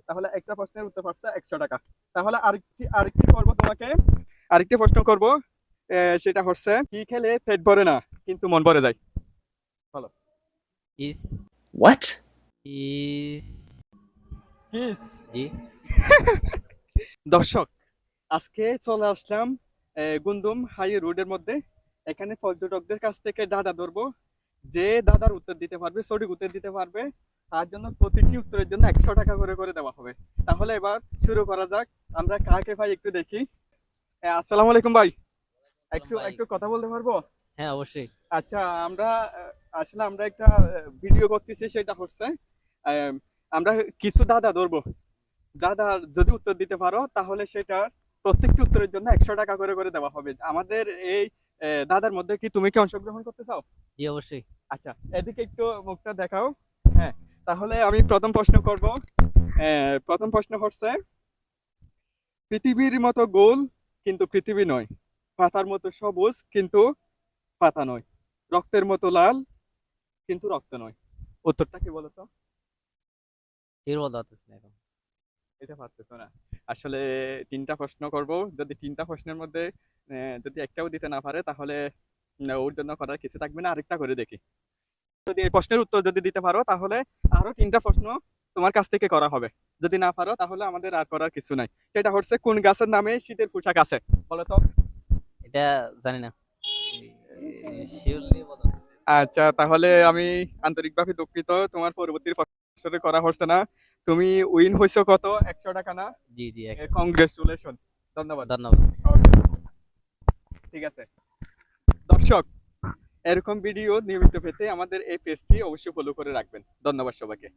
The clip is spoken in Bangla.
তাহলে একটা প্রশ্নের উত্তর পারছে 100 টাকা। তাহলে আরেকটি করবো তোমাকে, আরেকটি প্রশ্ন করব। সেটা হচ্ছে, কি খেলে পেট ভরে না কিন্তু মন ভরে যায়? বলো। ইস What? ইস কিস। জি। দর্শক, আজকে চলে আসলাম গুন্দুম হাই রোডের মধ্যে। এখানে পর্যটকদের কাছ থেকে ডাটা ধরবো। যে দাদার উত্তর দিতে পারবে, সঠিক উত্তর দিতে পারবে, তার জন্য প্রতিটি উত্তরের জন্য 100 টাকা করে করে দেওয়া হবে। তাহলে এবার শুরু করা যাক। আমরা কাকে ভাই একটু দেখি। আসসালামু আলাইকুম ভাই। একটু ভাই। একটু কথা বলতে পারবো? হ্যাঁ, অবশ্যই। আচ্ছা, আমরা আসলে আমরা একটা ভিডিও করতেছি, সেটা হচ্ছে আহ, আমরা কিছু দাদা ধরবো। দাদা যদি উত্তর দিতে পারো তাহলে সেটা প্রত্যেকটি উত্তরের জন্য 100 টাকা করে করে দেওয়া হবে। আমাদের এই দাদার মধ্যে কি তুমি কি অংশগ্রহণ করতে চাও? জি, অবশ্যই। আচ্ছা, এদিকে একটু মুখটা দেখাও। হ্যাঁ, তাহলে আমি প্রথম প্রশ্ন করব। প্রথম প্রশ্ন হচ্ছে, পৃথিবীর মতো গোল কিন্তু পৃথিবী নয়, পাতার মতো সবুজ কিন্তু পাতা নয়, রক্তের মতো লাল কিন্তু রক্ত নয়। উত্তরটা কি বলো তো? ঠিক বলতে পারতেছি না এখন। এটা পারতেছো না। আসলে তিনটা প্রশ্ন করব, যদি তিনটা প্রশ্নের মধ্যে যদি একটাও দিতে না পারে তাহলে ওর জন্য করার কিছু থাকবে না। আরেকটা করে দেখি। যদি এই প্রশ্নের উত্তর যদি দিতে পারো তাহলে আরো তিনটা প্রশ্ন তোমার কাছ থেকে করা হবে। যদি না পারো তাহলে আমাদের আর করার কিছু নাই। সেটা হচ্ছে, কোন গাছের নামে শীতের পোশাক আছে? বলো তো। এটা জানি না। শিওরলি বলো। আচ্ছা, তাহলে আমি আন্তরিকভাবে দুঃখিত, তোমার পরবর্তী প্রশ্ন করা হচ্ছে না। তুমি উইন হয়েছো কত? 100 টাকা না? জি, জি, 100। কংগ্রেচুলেশন। ধন্যবাদ। ধন্যবাদ। Okay, ঠিক আছে। দর্শক, এরকম ভিডিও নিয়মিত পেতে আমাদের এই পেজটি অবশ্যই ফলো করে রাখবেন। ধন্যবাদ সবাইকে।